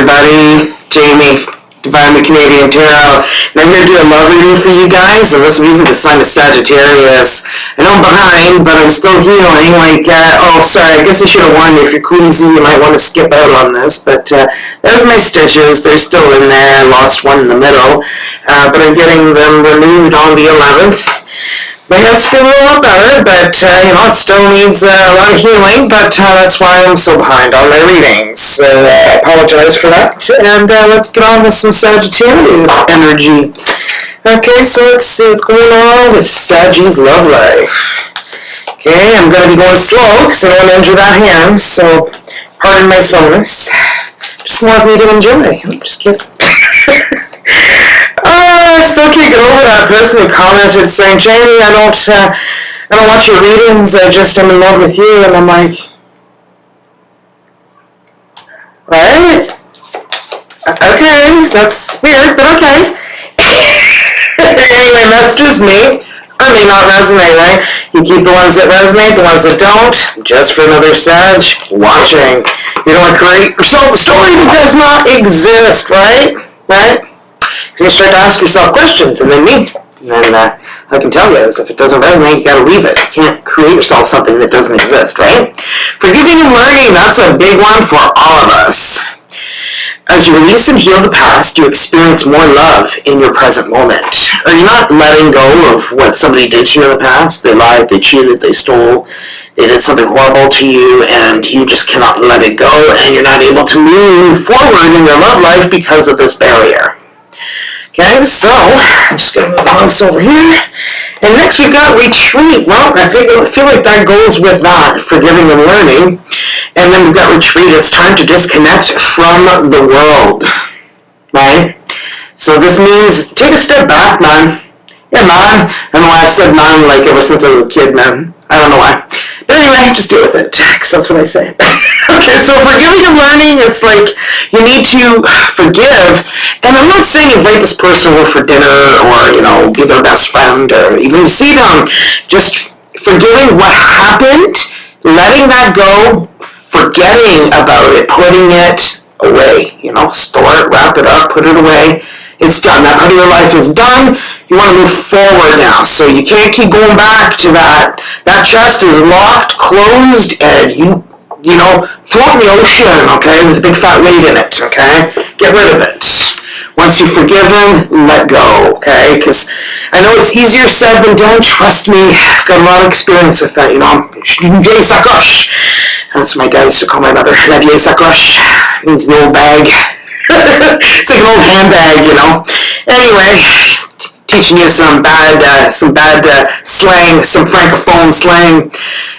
everybody. Jaime, Divine the Canadian Tarot. And I'm here to do a love reading for you guys. And this will be for the sign of Sagittarius. I know I'm behind, but I'm still healing. Sorry, I guess I should have warned you. If you're queasy, you might want to skip out on this. But there's my stitches. They're still in there. I lost one in the middle. But I'm getting them removed on the 11th. My head's feeling a lot better, but, it still needs a lot of healing, but that's why I'm so behind on my readings. So I apologize for that, and let's get on with some Sagittarius energy. Okay, so let's see what's going on with Saggy's love life. Okay, I'm going to be going slow, because I don't want to injure that hand, so pardon my slowness. Just want me to enjoy. I'm just kidding. I still can't get over that person who commented saying, Jaime, I don't watch your readings, I'm in love with you, and I'm like, right? Okay, that's weird, but okay. Anyway, messages me. I may not resonate, right? You keep the ones that resonate, the ones that don't, just for another Sag watching. You don't want to create yourself a story that does not exist, right? Right? You start to ask yourself questions, and then me. And then I can tell you is if it doesn't resonate, you gotta leave it. You can't create yourself something that doesn't exist, right? Forgiving and learning, that's a big one for all of us. As you release and heal the past, you experience more love in your present moment. Are you not letting go of what somebody did to you in the past? They lied, they cheated, they stole, they did something horrible to you, and you just cannot let it go, and you're not able to move forward in your love life because of this barrier. Okay, so I'm just going to move this over here. And next we've got retreat. Well, I feel like that goes with that, forgiving and learning. And then we've got retreat. It's time to disconnect from the world. Right? So this means take a step back, man. Yeah, man. I don't know why I've said man like ever since I was a kid, man. I don't know why. But anyway, just deal with it, because that's what I say. Okay, so forgiving and learning, it's like you need to forgive. And I'm not saying invite this person over for dinner or, be their best friend or even see them. Just forgiving what happened, letting that go, forgetting about it, putting it away. Store it, wrap it up, put it away. It's done. That part of your life is done. You want to move forward now. So you can't keep going back to that. That chest is locked, closed, and you throw it in the ocean, okay, with a big fat weight in it, okay? Get rid of it. Once you've forgiven, let go, okay? Because I know it's easier said than done. Trust me, I've got a lot of experience with that, Une vieille sacoche. That's what my dad used to call my mother. La vieille sacoche means the old bag. It's like an old handbag, Anyway, teaching you some bad slang, some francophone slang.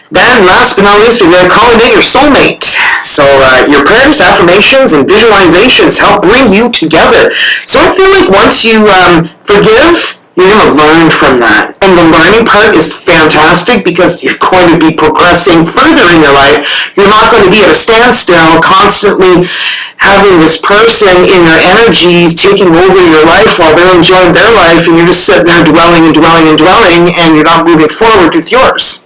Then, last but not least, we're going to call in your soulmate. So your prayers, affirmations, and visualizations help bring you together. So I feel like once you forgive, you're going to learn from that. And the learning part is fantastic because you're going to be progressing further in your life. You're not going to be at a standstill constantly having this person in your energies taking over your life while they're enjoying their life, and you're just sitting there dwelling and dwelling and dwelling, and you're not moving forward with yours.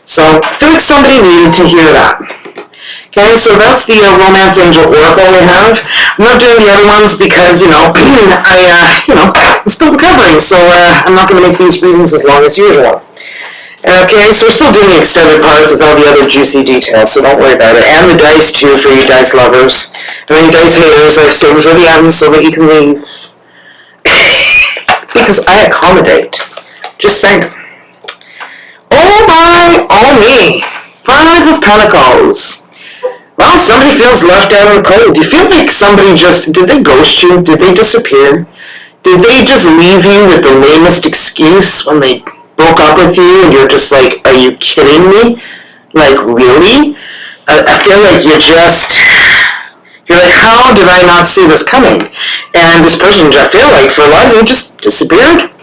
So I feel like somebody needed to hear that. Okay, so that's the Romance Angel Oracle we have. I'm not doing the other ones because, I'm still recovering, so I'm not going to make these readings as long as usual. Okay, so we're still doing the extended parts with all the other juicy details, so don't worry about it. And the dice, too, for you dice lovers. And any dice haters, I save for the end so that you can leave. Because I accommodate. Just saying. Oh my, oh me. 5 of Pentacles. Well, somebody feels left out in the cold. Do you feel like somebody did they ghost you? Did they disappear? Did they just leave you with the lamest excuse when they broke up with you and you're just like, are you kidding me? Like, really? I feel like you're like, how did I not see this coming? And this person, I feel like, for a lot of you, just disappeared.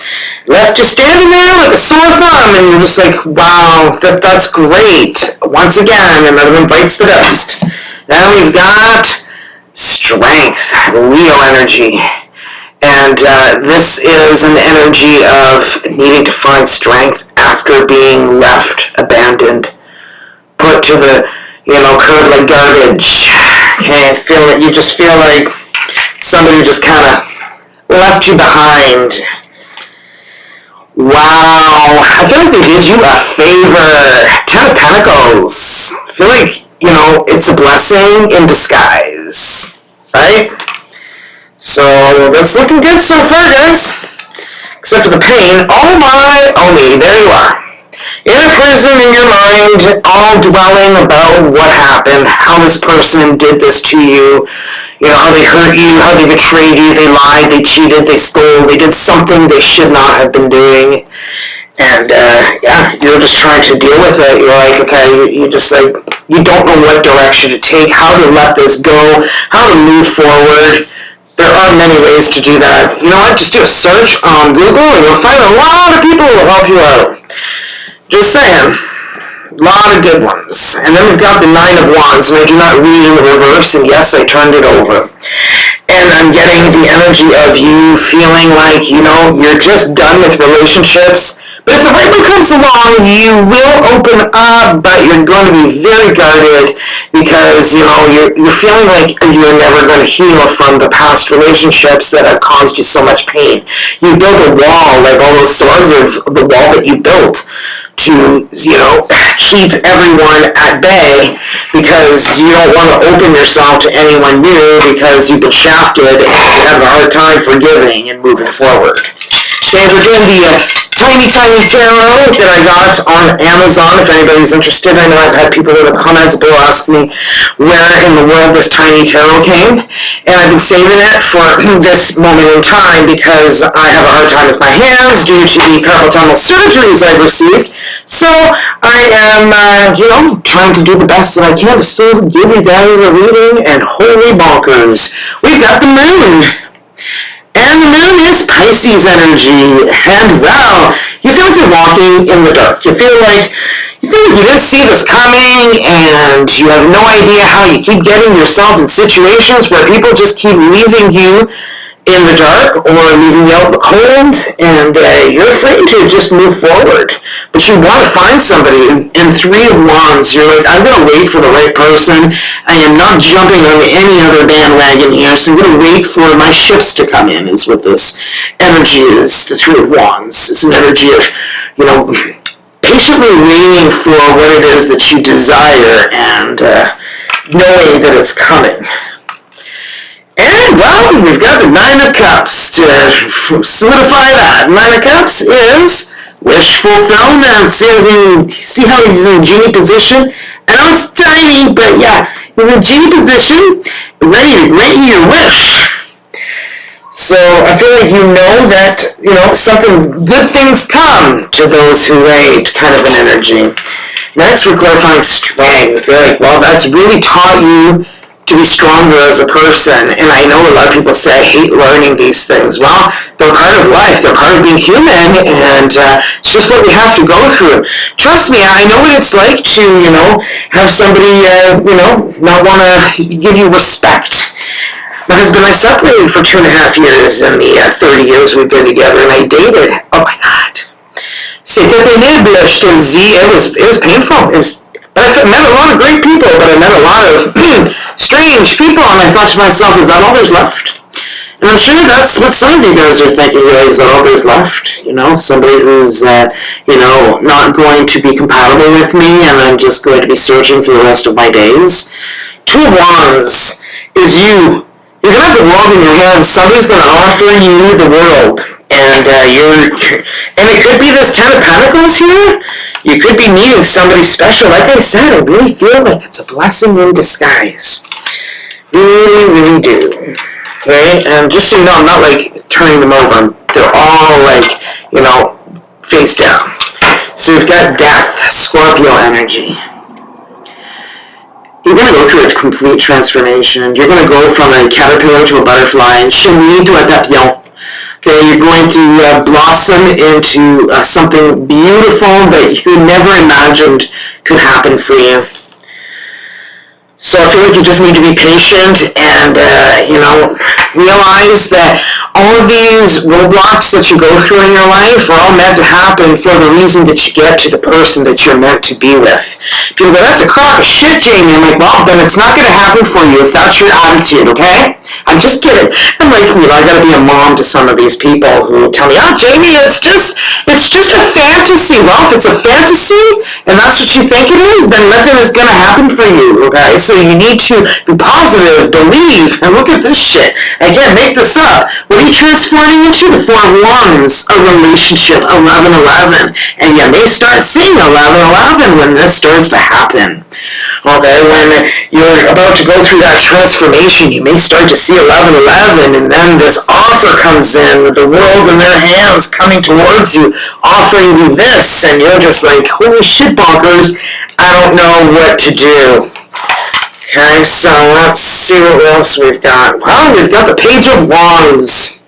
Left you standing there like a sore thumb, and you're just like, wow, that's great. Once again, another one bites the dust. Then we've got strength, Leo energy. And this is an energy of needing to find strength after being left, abandoned, put to the, curd like garbage. Okay, you just feel like somebody just kind of left you behind. Wow, I feel like they did you a favor. 10 of Pentacles. I feel like, it's a blessing in disguise, right? So that's looking good so far, guys. Except for the pain. Oh my, oh me, there you are. In a prison in your mind, all dwelling about what happened, how this person did this to you, how they hurt you, how they betrayed you, they lied, they cheated, they stole, they did something they should not have been doing. And, you're just trying to deal with it. You're like, okay, you don't know what direction to take, how to let this go, how to move forward. There are many ways to do that. You know what? Just do a search on Google and you'll find a lot of people who will help you out. Just saying. A lot of good ones. And then we've got the 9 of Wands, and I do not read in the reverse, and yes, I turned it over. And I'm getting the energy of you feeling like, you're just done with relationships. But if the right one comes along, you will open up, but you're going to be very guarded because, you're feeling like you're never going to heal from the past relationships that have caused you so much pain. You built a wall, like all those swords of the wall that you built to, keep everyone at bay because you don't want to open yourself to anyone new because you've been shafted and you have a hard time forgiving and moving forward. Okay, we're doing the tiny tarot that I got on Amazon. If anybody's interested, I know I've had people in the comments below ask me where in the world this tiny tarot came, and I've been saving it for this moment in time because I have a hard time with my hands due to the carpal tunnel surgeries I've received. So I am, trying to do the best that I can to still give you guys a reading, and holy bonkers, we've got the moon. And the moon is Pisces energy, and wow, you feel like you're walking in the dark. You feel like you didn't see this coming, and you have no idea how you keep getting yourself in situations where people just keep leaving you in the dark or leaving you out in the cold, and you're afraid to just move forward. But you want to find somebody, and 3 of Wands, you're like, I'm going to wait for the right person. I am not jumping on any other bandwagon here, so I'm going to wait for my ships to come in, is what this energy is. The 3 of Wands. It's an energy of, patiently waiting for what it is that you desire and knowing that it's coming. And, well, we've got the 9 of Cups to solidify that. 9 of Cups is wish fulfillment. See how he's in genie position? I know it's tiny, but yeah, he's in genie position, ready to grant you your wish. So I feel like that, something, good things come to those who wait, kind of an energy. Next, we're clarifying strength. They're like, well, that's really taught you to be stronger as a person. And I know a lot of people say, I hate learning these things. Well, they're part of life. They're part of being human, and it's just what we have to go through. Trust me, I know what it's like to, have somebody, not want to give you respect. My husband and I separated for 2.5 years in the 30 years we've been together, and I dated. Oh my God. C'était pénible, je te le dis. It was painful. But I met a lot of great people, but I met a lot of strange people, and I thought to myself, is that all there's left? And I'm sure that's what some of you guys are thinking, really, is that all there's left? Somebody who's, not going to be compatible with me, and I'm just going to be searching for the rest of my days. 2 of Wands is you. You're going to have the world in your hands. Somebody's going to offer you the world. And it could be this 10 of Pentacles here. You could be meeting somebody special. Like I said, I really feel like it's a blessing in disguise. Really, really do. Okay? And just so you know, I'm not like turning them over. They're all like, face down. So you've got Death, Scorpio energy. You're going to go through a complete transformation. You're going to go from a caterpillar to a butterfly, chenille to a papillon. Okay, you're going to blossom into something beautiful that you never imagined could happen for you. So I feel like you just need to be patient and, realize that all of these roadblocks that you go through in your life are all meant to happen for the reason that you get to the person that you're meant to be with. People go, that's a crock of shit, Jamie. I'm like, well, then it's not going to happen for you if that's your attitude, okay? I'm just kidding. I'm like, I gotta be a mom to some of these people who tell me, oh, Jamie, it's just a fantasy. Well, if it's a fantasy, and that's what you think it is, then nothing is gonna happen for you, okay? So you need to be positive, believe, and look at this shit. I can't make this up. What are you transforming into? The 4 of Wands, a relationship, 11-11. And you may start seeing 11-11 when this starts to happen. Okay, when you're about to go through that transformation, you may start to see 11-11, and then this offer comes in with the world in their hands coming towards you, offering you this, and you're just like, holy shit, bonkers, I don't know what to do. Okay, so let's see what else we've got. Well, we've got the Page of Wands.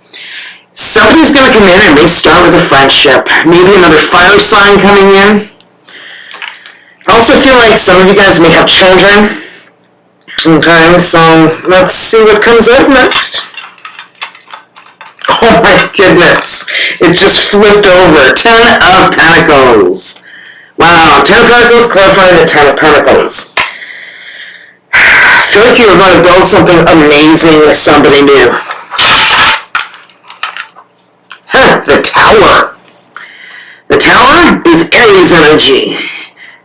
Somebody's going to come in and may start with a friendship. Maybe another fire sign coming in. I also feel like some of you guys may have children. Okay, so let's see what comes up next. Oh my goodness. It just flipped over. 10 of Pentacles. Wow, 10 of Pentacles clarifying the 10 of Pentacles. I feel like you were going to build something amazing with somebody new. The Tower. The Tower is Aries energy.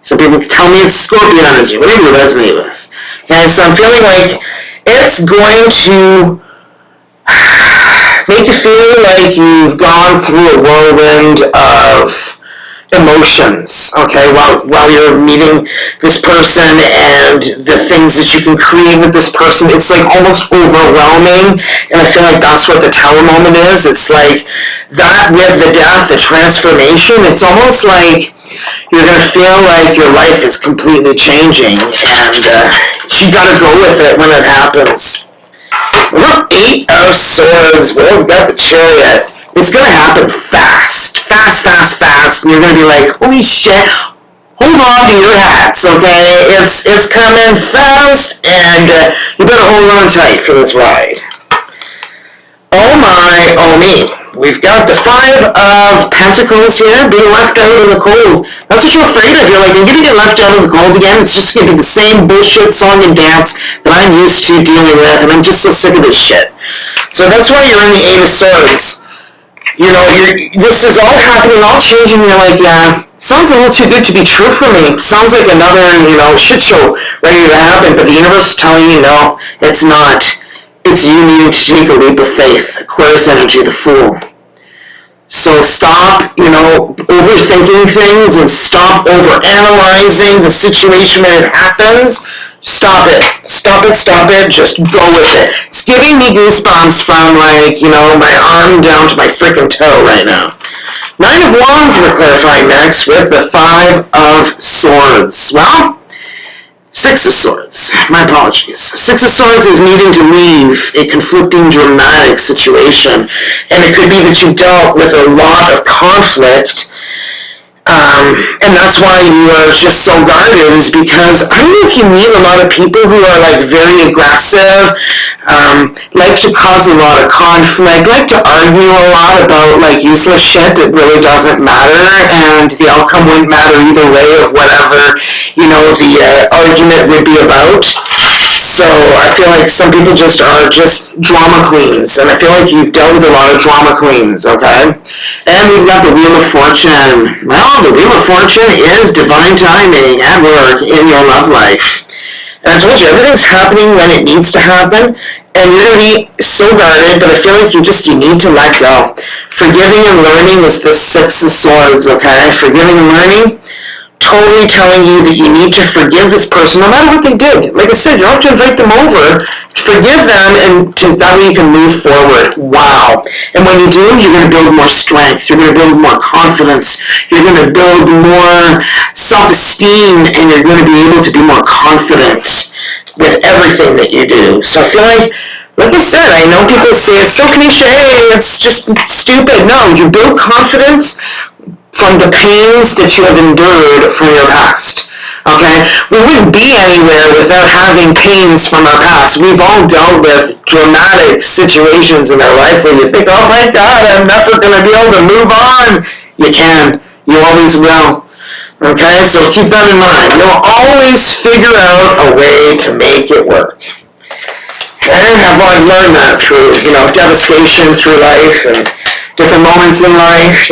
Some people tell me it's Scorpio energy, whatever you resonate with. Okay, so I'm feeling like it's going to make you feel like you've gone through a whirlwind of emotions, okay, while you're meeting this person and the things that you can create with this person. It's like almost overwhelming, and I feel like that's what the Tower moment is. It's like that with the death, the transformation. It's almost like you're going to feel like your life is completely changing, and you got to go with it when it happens. Well, 8 of Swords. Well, we've got the Chariot. It's going to happen fast. And you're going to be like, holy shit, hold on to your hats, okay? It's coming fast, and you better hold on tight for this ride. Oh my, oh me. We've got the 5 of Pentacles here, being left out in the cold. That's what you're afraid of. You're like, I'm going to get left out in the cold again. It's just going to be the same bullshit song and dance that I'm used to dealing with, and I'm just so sick of this shit. So that's why you're in the 8 of Swords. You know, this is all happening, all changing, and you're like, yeah, sounds a little too good to be true for me. Sounds like another, shit show ready to happen, but the universe is telling you, no, it's not. It's you needing to take a leap of faith. Aquarius energy, the Fool. So stop, overthinking things and stop overanalyzing the situation when it happens. Stop it. Just go with it. It's giving me goosebumps from, my arm down to my freaking toe right now. 9 of Wands we're clarifying next with the 5 of Swords. Well, 6 of Swords. My apologies. 6 of Swords is needing to leave a conflicting, dramatic situation. And it could be that you dealt with a lot of conflict. And that's why you are just so guarded, is because I don't know if you meet a lot of people who are very aggressive, like to cause a lot of conflict, like to argue a lot about useless shit that really doesn't matter, and the outcome wouldn't matter either way of whatever, the argument would be about. So I feel like some people just are drama queens, and I feel like you've dealt with a lot of drama queens, okay? And we've got the Wheel of Fortune. Well, the Wheel of Fortune is divine timing at work in your love life. And I told you, everything's happening when it needs to happen, and you're going to be so guarded, but I feel like you need to let go. Forgiving and learning is the 6 of Swords, okay? Forgiving and learning, totally telling you that you need to forgive this person no matter what they did. Like I said, you don't have to invite them over. Forgive them, and that way you can move forward. Wow. And when you do, you're going to build more strength. You're going to build more confidence. You're going to build more self-esteem, and you're going to be able to be more confident with everything that you do. So I feel like I said, I know people say it's so cliche, it's just stupid. No, you build confidence from the pains that you have endured from your past. Okay? We wouldn't be anywhere without having pains from our past. We've all dealt with dramatic situations in our life where you think, oh my God, I'm never going to be able to move on. You can. You always will. Okay? So keep that in mind. You'll always figure out a way to make it work. And I've learned that through, devastation through life and different moments in life,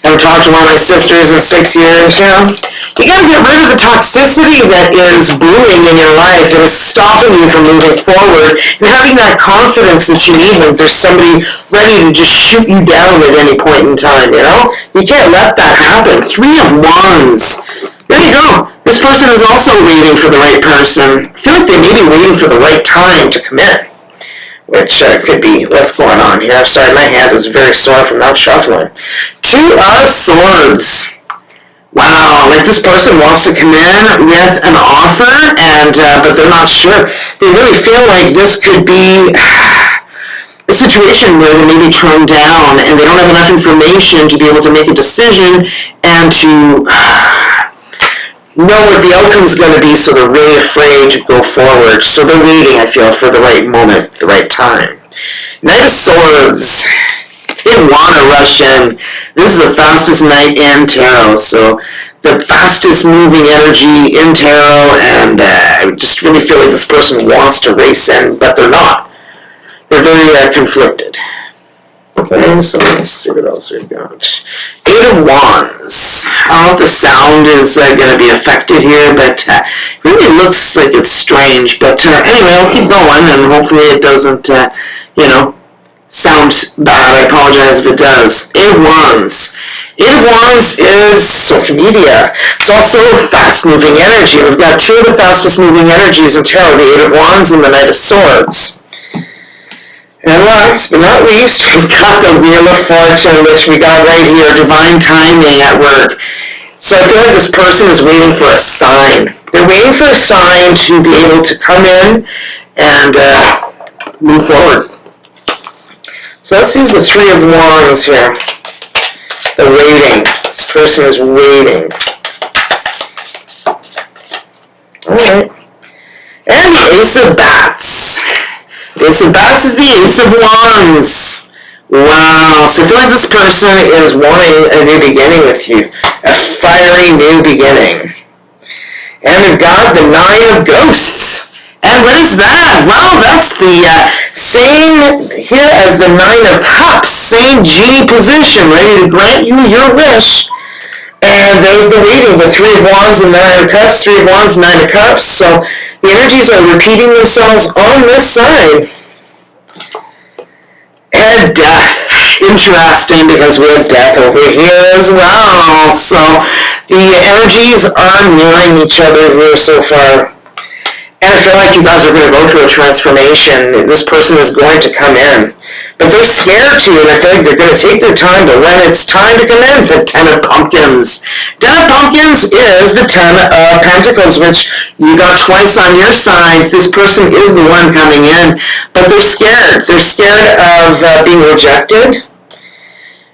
Haven't talked to one of my sisters in 6 years, You gotta get rid of the toxicity that is brewing in your life that is stopping you from moving forward and having that confidence that you need when there's somebody ready to just shoot you down at any point in time, You can't let that happen. 3 of Wands. There you go. This person is also waiting for the right person. I feel like they may be waiting for the right time to commit, which could be what's going on here. Sorry, my hand is very sore from not shuffling. 2 of Swords. Wow, like this person wants to come in with an offer, but they're not sure. They really feel like this could be a situation where they may be turned down and they don't have enough information to be able to make a decision and to know what the outcome's going to be, so they're really afraid to go forward. So they're waiting, I feel, for the right moment, the right time. Knight of Swords. They want to rush in. This is the fastest night in tarot, so the fastest moving energy in tarot, and I just really feel like this person wants to race in, but they're not. They're very conflicted. Okay, so let's see what else we've got. 8 of Wands. I don't know if the sound is going to be affected here, but it really looks like it's strange. But anyway, I'll keep going, and hopefully it doesn't, sound bad. I apologize if it does. 8 of Wands. 8 of Wands is social media. It's also fast-moving energy. We've got 2 of the fastest-moving energies in tarot, the 8 of Wands and the Knight of Swords. And last but not least, we've got the Wheel of Fortune, which we got right here, divine timing at work. So I feel like this person is waiting for a sign. They're waiting for a sign to be able to come in and move forward. So let's see the 3 of Wands here. They're waiting. This person is waiting. Alright. And the Ace of Bats. The Ace of Bats is the Ace of Wands. Wow. So I feel like this person is wanting a new beginning with you. A fiery new beginning. And we've got the 9 of Ghosts. And what is that? Well, that's the same here as the 9 of Cups. Same genie position, ready to grant you your wish. And there's the waiting, the 3 of Wands and the 9 of Cups, 3 of Wands, 9 of Cups. So the energies are repeating themselves on this side. And Death. Interesting, because we have Death over here as well. So the energies are mirroring each other here so far. And I feel like you guys are going to go through a transformation. This person is going to come in. But they're scared to, and I feel like they're going to take their time, but when it's time to come in, the 10 of Pumpkins. 10 of Pumpkins is the 10 of Pentacles, which you got twice on your side. This person is the one coming in, but they're scared. They're scared of being rejected,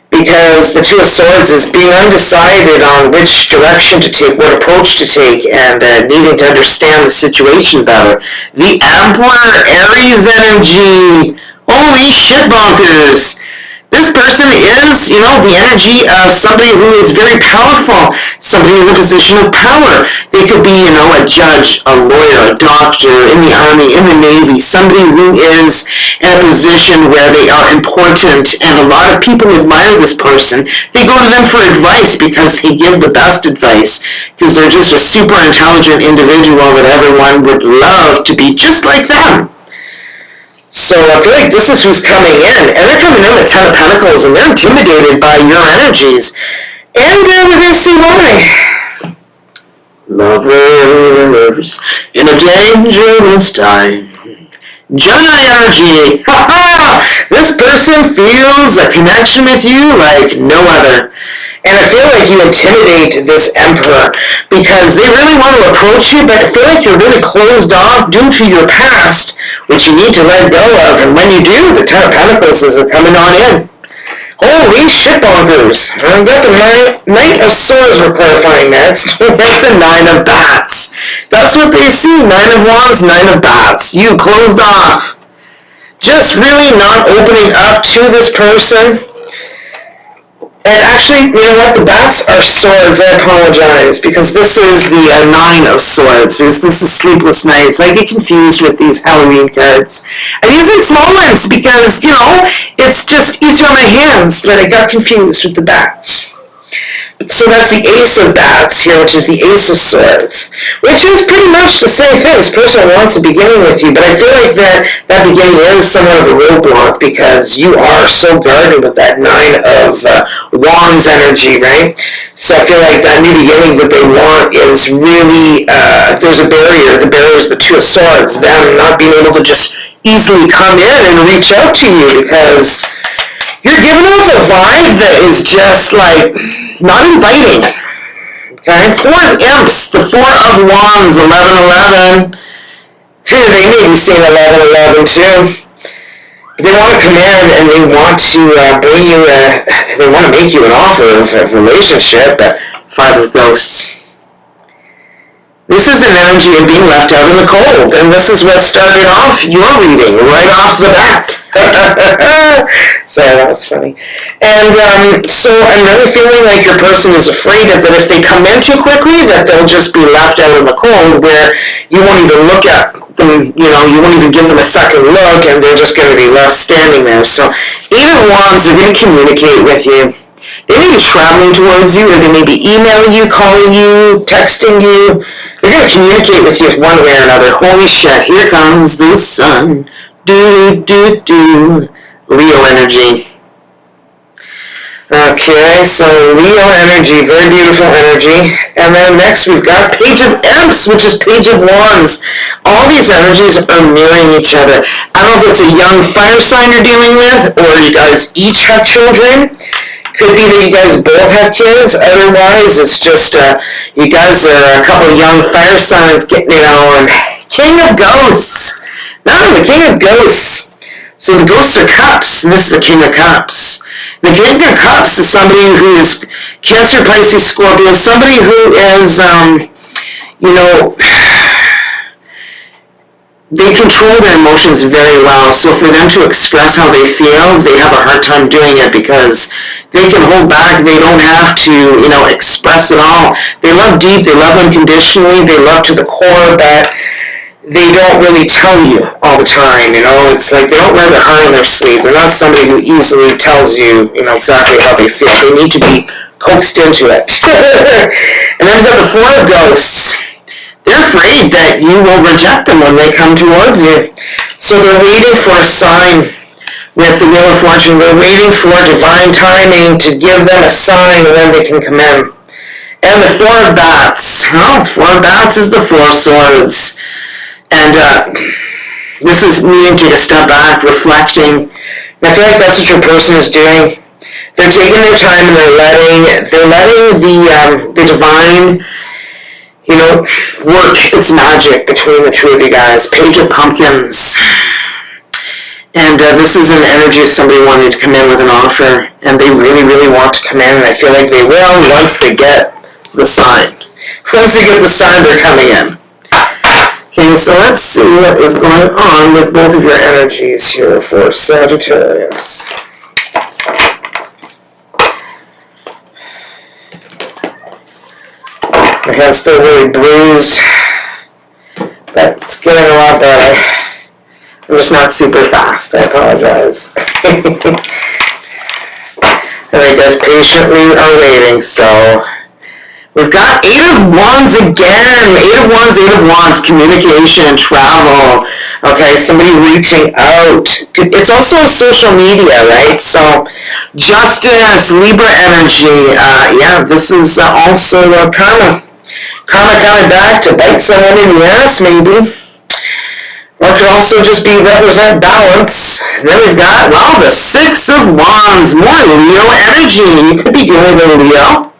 because the 2 of Swords is being undecided on which direction to take, what approach to take, and needing to understand the situation better. The Emperor, Aries energy. Holy shit bonkers. This person is, the energy of somebody who is very powerful, somebody in a position of power. They could be, a judge, a lawyer, a doctor, in the army, in the Navy, somebody who is in a position where they are important, and a lot of people admire this person. They go to them for advice because they give the best advice, because they're just a super intelligent individual that everyone would love to be just like them. So I feel like this is who's coming in, and they're coming in with 10 of Pentacles, and they're intimidated by your energies. And we're going to see why. Lovers in a dangerous time. Gemini energy. This person feels a connection with you like no other. And I feel like you intimidate this Emperor because they really want to approach you, but I feel like you're really closed off due to your past, which you need to let go of. And when you do, the 10 of Pentacles is coming on in. Holy shitbonkers. I've got the Knight of Swords we're clarifying next. We got the Nine of Bats. That's what they see. Nine of Wands, Nine of Bats. You closed off. Just really not opening up to this person. And actually, you know what? The bats are swords. I apologize, because this is the Nine of Swords. Because this is Sleepless Nights. I get confused with these Halloween cards. I'm using small ones because, you know, it's just easier on my hands, but I got confused with the bats. So that's the Ace of Bats here, which is the Ace of Swords, which is pretty much the same thing. This person wants a beginning with you, but I feel like that beginning is somewhat of a roadblock because you are so guarded with that Nine of Wands energy, right? So I feel like that new beginning that they want is really, there's a barrier. The barrier is the Two of Swords, them not being able to just easily come in and reach out to you because you're giving off a vibe that is just like not inviting. Okay? Four of Imps, the Four of Wands, 11-11. They may be seeing 11-11 too. They want to come in and they want to bring you they want to make you an offer of a relationship. Five of Ghosts. This is an energy of being left out in the cold, and this is what started off your reading right off the bat. So that was funny. And so I'm really feeling like your person is afraid that if they come in too quickly, that they'll just be left out in the cold, where you won't even look at them, you know, you won't even give them a second look, and they're just going to be left standing there. So Eight of Wands, they're going to communicate with you. They may be traveling towards you, or they may be emailing you, calling you, texting you. They're going to communicate with you one way or another. Holy shit, here comes the sun. Do. Leo energy. Okay, so Leo energy, very beautiful energy. And then next we've got Page of Imps, which is Page of Wands. All these energies are mirroring each other. I don't know if it's a young fire sign you're dealing with, or you guys each have children. Could be that you guys both have kids. Otherwise, it's just you guys are a couple of young fire signs getting it on. King of Ghosts. No, the King of Ghosts. So the Ghosts are Cups, and this is the King of Cups. The King of Cups is somebody who is Cancer, Pisces, Scorpio, somebody who is, you know, they control their emotions very well. So for them to express how they feel, they have a hard time doing it because they can hold back. They don't have to, you know, express it all. They love deep. They love unconditionally. They love to the core, but they don't really tell you all the time, you know. It's like they don't wear their heart on their sleeve. They're not somebody who easily tells you, you know, exactly how they feel. They need to be coaxed into it. And then you've got the Four of Ghosts. They're afraid that you will reject them when they come towards you. So they're waiting for a sign with the Wheel of Fortune. They're waiting for divine timing to give them a sign when they can come in. And the Four of Bats. Oh, Four of Bats is the Four of Swords. And this is needing to take a step back, reflecting. And I feel like that's what your person is doing. They're taking their time and they're letting the divine, you know, work its magic between the two of you guys. Page of Pumpkins. And this is an energy of somebody wanting to come in with an offer. And they really, really want to come in. And I feel like they will once they get the sign. Once they get the sign, they're coming in. Okay, so let's see what is going on with both of your energies here for Sagittarius. My hand's still really bruised, but it's getting a lot better. I'm just not super fast, I apologize. And I guess patiently are waiting, so we've got Eight of Wands again. Eight of Wands, communication, travel. Okay, somebody reaching out. It's also social media, right? So justice, Libra energy. Yeah, this is also karma. Karma coming back to bite someone in the ass, maybe. Or it could also just be represent balance. And then we've got, well, the Six of Wands. More Leo energy. You could be dealing with a Leo.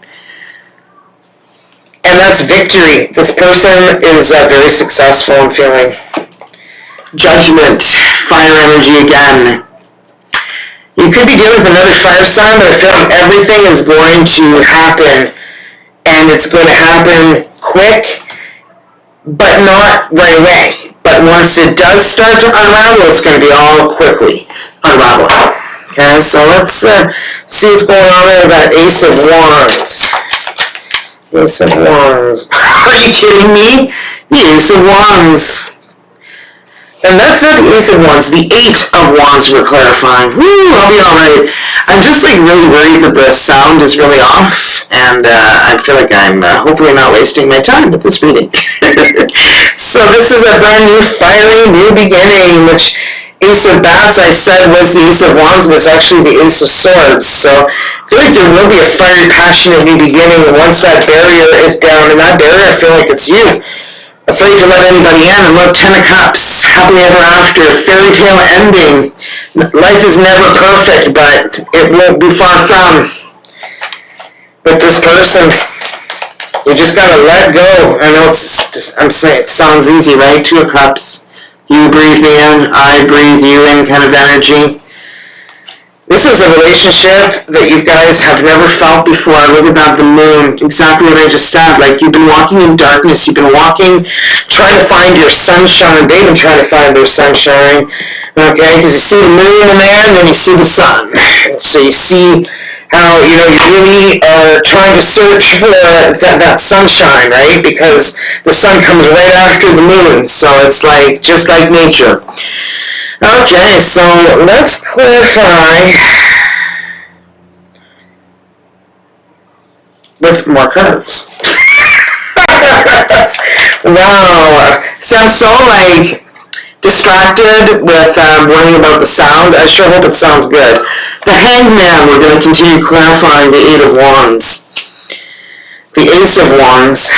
And that's victory. This person is very successful in feeling. Judgment. Fire energy again. You You could be dealing with another fire sign, but I feel like everything is going to happen, and it's going to happen quick, but not right away. But once it does start to unravel, it's going to be all quickly unraveling. Okay, so let's see what's going on there with that Ace of Wands. Ace of Wands. Are you kidding me? The Ace of Wands. And that's not the Ace of Wands, the Eight of Wands we're clarifying. Woo, I'll be alright. I'm just like really worried that the sound is really off, and I feel like I'm hopefully not wasting my time with this reading. So this is a brand new, fiery, new beginning, which Ace of Bats, I said, was the Ace of Wands, but it's actually the Ace of Swords. So I feel like there will be a fiery, passionate new beginning once that barrier is down, and that barrier, I feel like it's you. Afraid to let anybody in. And look, Ten of Cups, happily ever after, fairy tale ending. Life is never perfect, but it won't be far from. With this person, you just gotta let go. I know I'm saying it sounds easy, right? Two of Cups. You breathe me in, I breathe you in kind of energy. This is a relationship that you guys have never felt before. Look at the moon. Exactly what I just said. Like, you've been walking in darkness. You've been walking, trying to find your sunshine. They've been trying to find their sunshine. Okay? Because you see the moon in there, and then you see the sun. So you see how, you really are trying to search for that sunshine, right? Because the sun comes right after the moon. So it's like, just like nature. Okay, so let's clarify with more cards. Wow, sounds so like distracted with worrying about the sound. I sure hope it sounds good. The Hangman, we're going to continue clarifying the Eight of Wands, the Ace of Wands,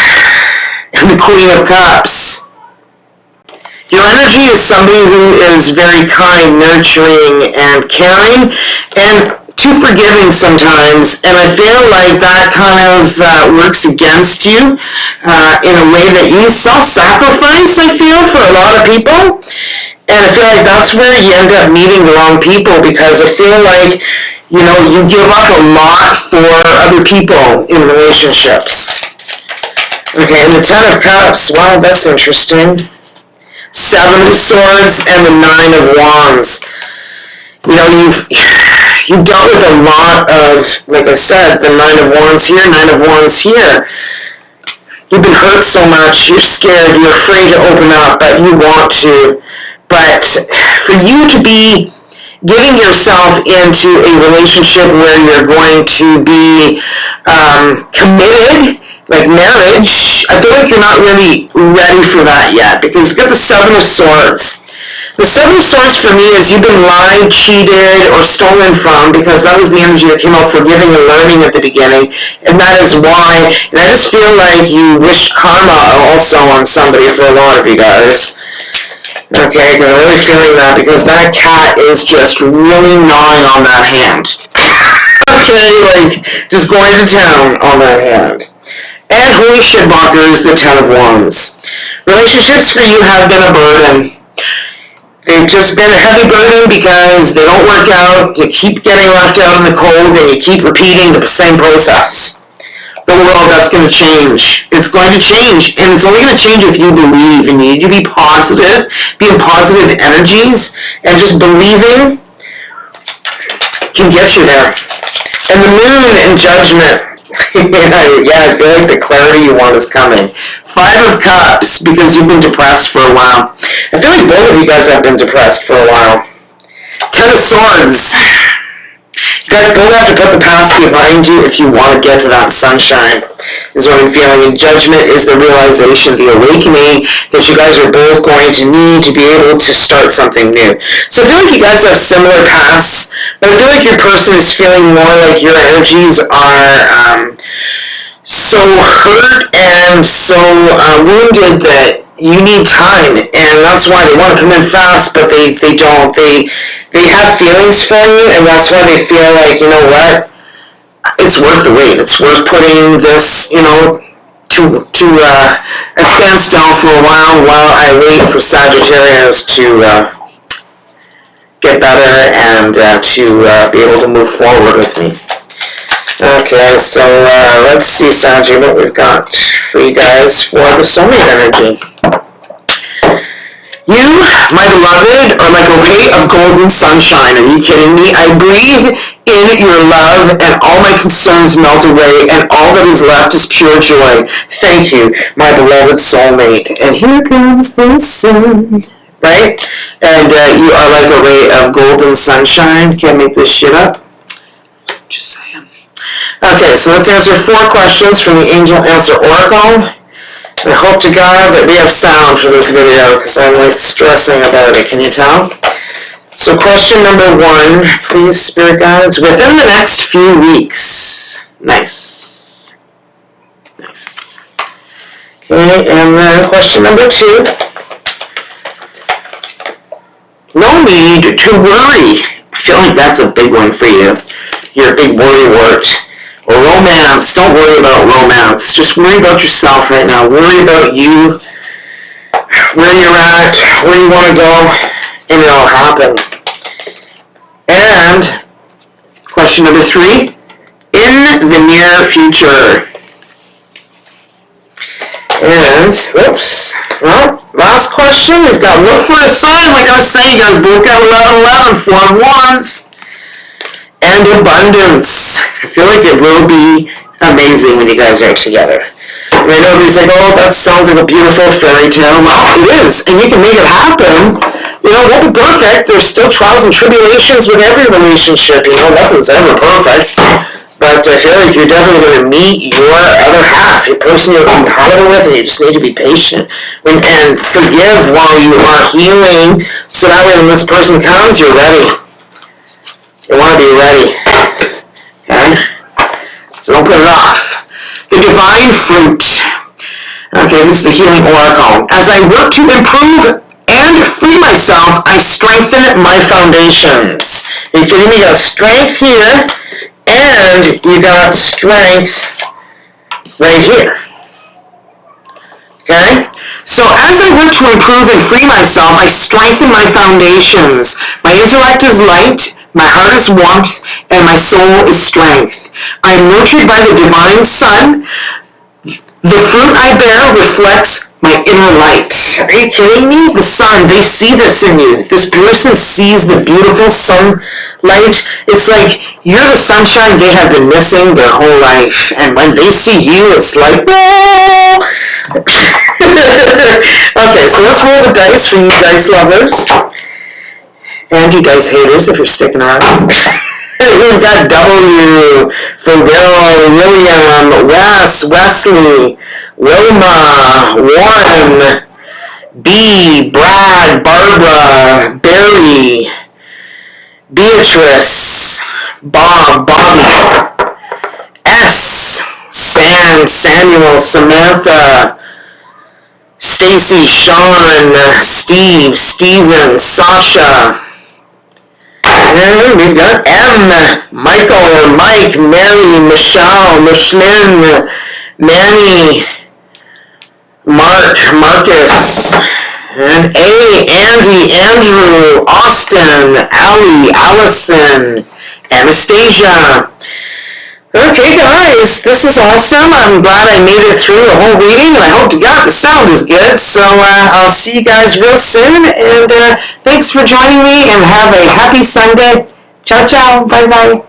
and the Queen of Cups. Your energy is somebody who is very kind, nurturing, and caring, and too forgiving sometimes. And I feel like that kind of works against you in a way that you self-sacrifice, I feel, for a lot of people. And I feel like that's where you end up meeting the wrong people, because I feel like, you give up a lot for other people in relationships. Okay, and the Ten of Cups, wow, that's interesting. Seven of Swords and the Nine of Wands. You've dealt with a lot of, like I said, the Nine of Wands here, Nine of Wands here. You've been hurt so much, you're scared, you're afraid to open up, but you want to. But for you to be giving yourself into a relationship where you're going to be committed, like marriage, I feel like you're not really ready for that yet, because you've got the Seven of Swords. The Seven of Swords for me is you've been lied, cheated, or stolen from, because that was the energy that came out forgiving and learning at the beginning, and that is why, and I just feel like you wish karma also on somebody for a lot of you guys. Okay, because I'm really feeling that, because that cat is just really gnawing on that hand. Okay, like, just going to town on that hand. And holy shit, Walkers, the Ten of Wands. Relationships for you have been a burden. They've just been a heavy burden because they don't work out. You keep getting left out in the cold, and you keep repeating the same process. The world, that's going to change. It's going to change, and it's only going to change if you believe, and you need to be positive, be in positive energies, and just believing can get you there. And the moon in Judgment. Yeah, I feel like the clarity you want is coming. Five of Cups, because you've been depressed for a while. I feel like both of you guys have been depressed for a while. Ten of Swords. You guys both have to put the past behind you if you want to get to that sunshine, is what I'm feeling. And Judgment is the realization, the awakening that you guys are both going to need to be able to start something new. So I feel like you guys have similar paths, but I feel like your person is feeling more like your energies are so hurt and so wounded that you need time, and that's why they want to come in fast, but they don't. They have feelings for you, and that's why they feel like, you know what, it's worth the wait. It's worth putting this, to a standstill for a while I wait for Sagittarius to get better and to be able to move forward with me. Okay, so let's see, Saji, what we've got for you guys for the soulmate energy. You, my beloved, are like a ray of golden sunshine. Are you kidding me? I breathe in your love, and all my concerns melt away, and all that is left is pure joy. Thank you, my beloved soulmate. And here comes the sun. Right? And you are like a ray of golden sunshine. Can't make this shit up. Just saying. Okay, so let's answer 4 questions from the Angel Answer Oracle. I hope to God that we have sound for this video because I'm like stressing about it. Can you tell? So question number 1, please, Spirit Guides, within the next few weeks. Nice. Nice. Okay, and then question number 2. No need to worry. I feel like that's a big one for you. You're a big worrywart. Or romance. Don't worry about romance. Just worry about yourself right now. Worry about you, where you're at, where you want to go, and it'll happen. And question number 3. In the near future. And, whoops. Well, last question. We've got look for a sign. Like I was saying, you guys both got 11, 4 of Wands. And abundance. I feel like it will be amazing when you guys are together. And I know everybody's like, oh, that sounds like a beautiful fairy tale. Well, it is, and you can make it happen. You know, it won't be perfect. There's still trials and tribulations with every relationship. You know, nothing's ever perfect. But I feel like you're definitely going to meet your other half, your person you're compatible with, and you just need to be patient. And forgive while you are healing, so that way when this person comes, you're ready. You want to be ready. Okay? So don't put it off. The divine fruit. Okay, this is the healing oracle. As I work to improve and free myself, I strengthen my foundations. Are you kidding me? You got strength here, and you got strength right here. Okay? So as I work to improve and free myself, I strengthen my foundations. My intellect is light. My heart is warmth, and my soul is strength. I am nurtured by the divine sun. The fruit I bear reflects my inner light. Are you kidding me? The sun, they see this in you. This person sees the beautiful sunlight. It's like you're the sunshine they have been missing their whole life. And when they see you, it's like, whoa! Okay, so let's roll the dice for you dice lovers. And you dice haters if you're sticking around. We've got W for Will, William, Wes, Wesley, Wilma, Warren, B, Brad, Barbara, Barry, Beatrice, Bob, Bobby, S, Sam, Samuel, Samantha, Stacy, Sean, Steve, Steven, Sasha. And we've got M, Michael, Mike, Mary, Michelle, Michelin, Manny, Mark, Marcus, and A, Andy, Andrew, Austin, Allie, Allison, Anastasia. Okay, guys, this is awesome. I'm glad I made it through the whole reading, and I hope to God the sound is good. So I'll see you guys real soon, and thanks for joining me, and have a happy Sunday. Ciao, ciao. Bye-bye.